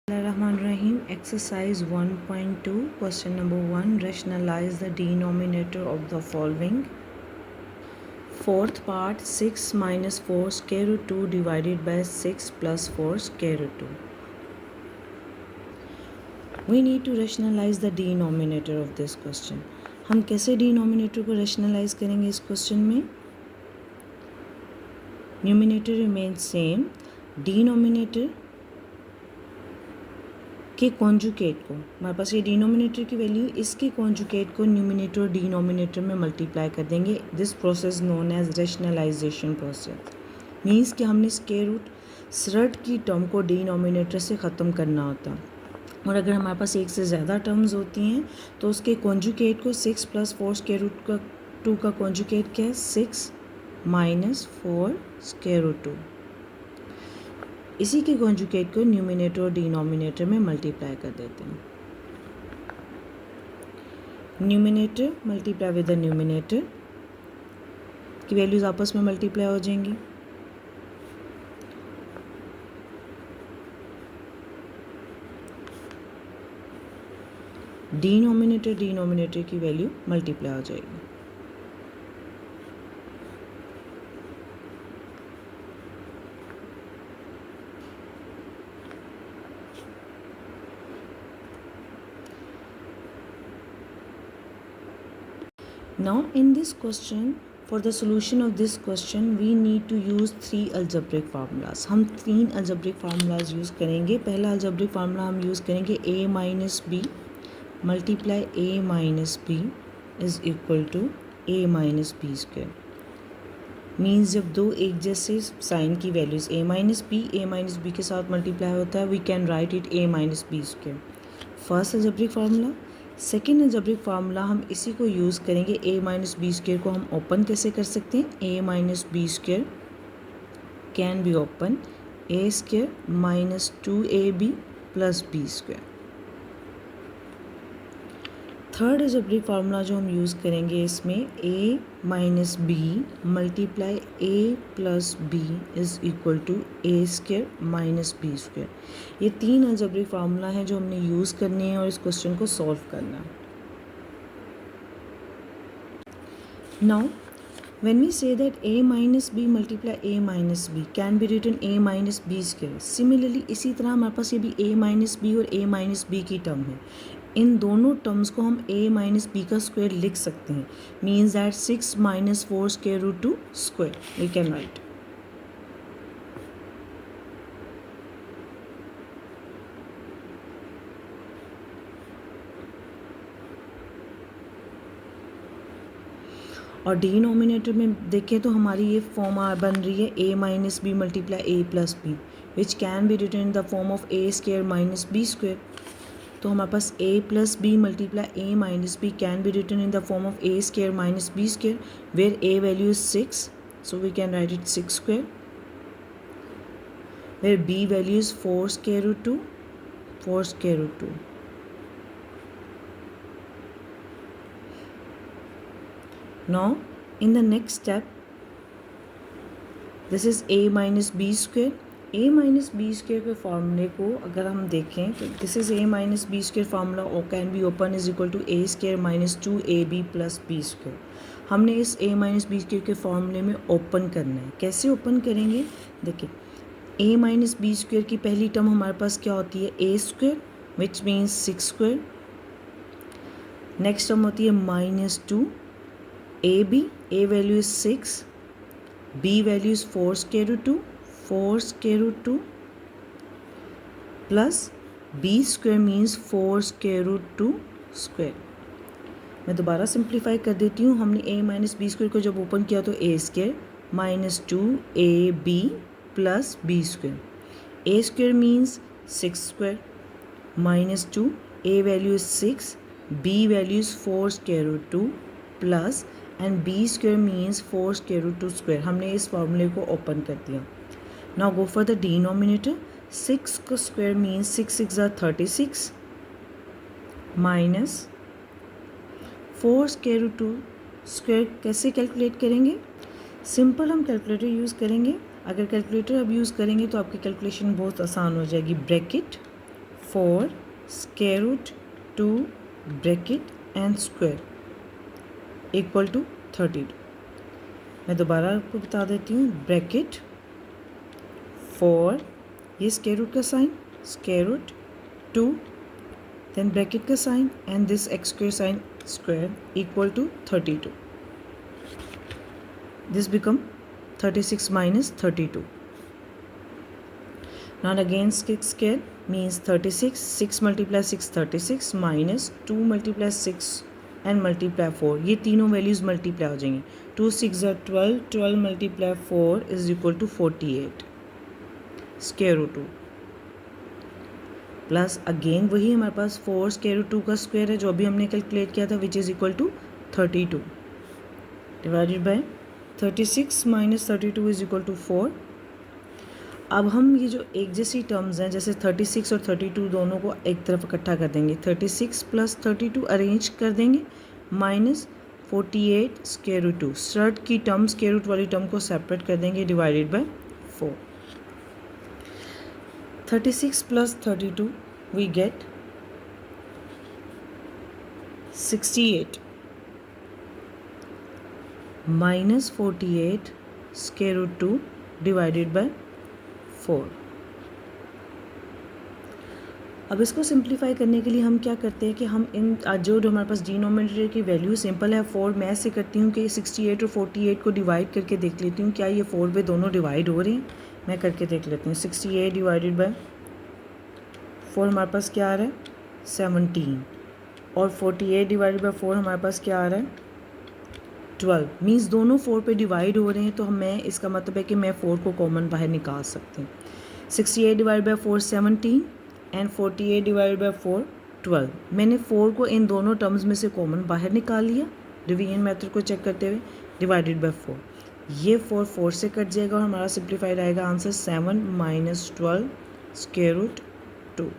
Bismillahirrahmanirrahim. Exercise 1.2, question number 1. Rationalize the denominator of the following. Fourth part, 6 minus 4 square root 2 divided by 6 plus 4 square root 2. We need to rationalize the denominator of this question. हम कैसे denominator को rationalize करेंगे इस question में? Numerator remains same. Denominator के conjugate को, हमारे पास ये डिनोमिनेटर की वैल्यू, इसके कॉन्जुकेट को न्यूमिनेटर और डिनोमिनेटर में मल्टीप्लाई कर देंगे. This process known as rationalization process. Means कि हमने स्क्वायर रूट स्रट की टर्म को डिनोमिनेटर से ख़त्म करना होता है. और अगर हमारे पास एक से ज़्यादा टर्म्स होती हैं तो उसके कॉन्जुकेट को 6 + 4 स्क्वायर रूट का 2 का कॉन्जुकेट क्या है? 6 - 4 स्क्वायर रूट 2. इसी के कॉन्जुगेट को न्यूमिनेटर और डिनोमिनेटर में मल्टीप्लाई कर देते हैं. Numerator multiply with the numerator की वैल्यूज आपस में मल्टीप्लाई हो जाएंगी. डिनोमिनेटर की वैल्यू मल्टीप्लाई हो जाएगी. Now in this question, for the solution of this question, we need to use 3 algebraic formulas. हम 3 algebraic formulas यूज़ करेंगे. पहला algebraic formula हम यूज़ करेंगे a minus b multiply a minus b is equal to a minus b square. Means जब दो एक जैसे sign की वैल्यूज़ a minus b के साथ मल्टीप्लाई होता है, we can write it a minus b square. First algebraic formula. Second algebraic formula हम इसी को यूज़ करेंगे. a माइनस बी स्क्वेयर को हम ओपन कैसे कर सकते हैं? a minus b square can be open a square minus 2ab plus b square. Third algebraic formula जो हम यूज़ करेंगे इसमें a minus b multiply a plus b is equal to a square minus b square. ये 3 algebraic formula हैं जो हमने use करने हैं और इस क्वेश्चन को सॉल्व करना है. Now when we say that a minus b multiply a minus b can be written a minus b square. Similarly इसी तरह हमारे पास ये भी a minus b और a minus b की टर्म है. इन दोनों टर्म्स को हम a minus b का स्क्वायर लिख सकते हैं. Means that 6 - 4 square root 2 square we can write. और डिनोमिनेटर में देखें तो हमारी ये फॉर्म बन रही है a minus b multiply a plus b which can be written in the form of a square minus b square. तो हमारे पास a plus b multiply a minus b can be written in the form of a square minus b square where a value is 6, so we can write it 6 square. Where b value is 4 square root 2 4 square root 2. Now in the next step, this is a minus b square. a minus b square के फॉर्मूले को अगर हम देखें तो this is a minus b square formula or can be open is equal to a square minus 2ab plus b square. हमने इस a minus b square के फॉर्मूले में ओपन करना है. कैसे ओपन करेंगे? देखिए a minus b square की पहली टर्म हमारे पास क्या होती है? a square which means 6 square. Next term होती है minus 2 a value is 6, b value is 4 square root 2 4 square root 2 plus b square means 4 square root 2 square. मैं दोबारा सिंप्लीफाई कर देती हूँ. हमने a माइनस बी स्क्वेयर को जब ओपन किया तो a square minus 2ab plus b square. a square means 6 square minus 2 a value is 6, b value is 4 square root 2 plus and b square means 4 square root 2 square. हमने इस फॉर्मूले को open कर दिया. Now go for the denominator. 6 का square means 6 6 36 minus 4 square root 2 square. कैसे calculate करेंगे? Simple हम कैलकुलेटर यूज़ करेंगे. अगर कैलकुलेटर अब यूज़ करेंगे तो आपकी कैलकुलेशन बहुत आसान हो जाएगी. Bracket 4 square root 2 bracket and square equal to 32। मैं दोबारा आपको बता देती हूँ, ब्रैकेट 4, ये स्क्वायर रूट का sign, square root 2, then bracket का sign and this x square sign square equal to 32। This become 36 minus 32. Now again 6 square means 36. 6 multiply 6 36 minus 2 multiply 6 and multiply 4. ये तीनों वैल्यूज़ मल्टीप्लाई हो जाएंगी। 2 6 are 12. 12 multiply 4 is equal to 48. Square root 2 plus again वही हमारे पास 4 square root 2 का square है जो अभी हमने कैलकुलेट किया था, which is equal to 32 divided by 36 minus 32 is equal to 4। अब हम ये जो एक जैसी टर्म्स हैं, जैसे 36 और 32 दोनों को एक तरफ इकट्ठा कर देंगे, 36 प्लस 32 अरेंज कर देंगे माइनस 48 स्क्वायर रूट 2। शर्ट की टर्म स्क्वायर रूट वाली टर्म को सेपरेट कर देंगे divided by 4। 36 plus 32 we get 68 minus 48 square root 2 divided by 4। अब इसको सिंप्लीफाई करने के लिए हम क्या करते हैं कि हम इन जो हमारे पास डिनोमिनेटर की वैल्यू सिंपल है 4, मैं ऐसे करती हूँ कि 68 और 48 को डिवाइड करके देख लेती हूँ क्या ये 4 पे दोनों डिवाइड हो रहे हैं। मैं करके देख लेती हूँ। 68 डिवाइडेड बाय 4 हमारे पास क्या आ रहा है 17, और 48 डिवाइडेड बाय 4 हमारे पास क्या आ रहा है 12। मीन्स दोनों 4 पे डिवाइड हो रहे हैं, तो मैं इसका मतलब है कि मैं 4 को कॉमन बाहर निकाल सकती हूँ। 68 divide by 4 17 and 48 divide by 4 12। मैंने 4 को इन दोनों टर्म्स में से कॉमन बाहर निकाल लिया डिवीजन मेथड को चेक करते हुए, डिवाइडेड बाय 4। ये 4 से कट जाएगा और हमारा सिंप्लीफाइड आएगा आंसर 7 माइनस 12 स्क्वायर रूट 2।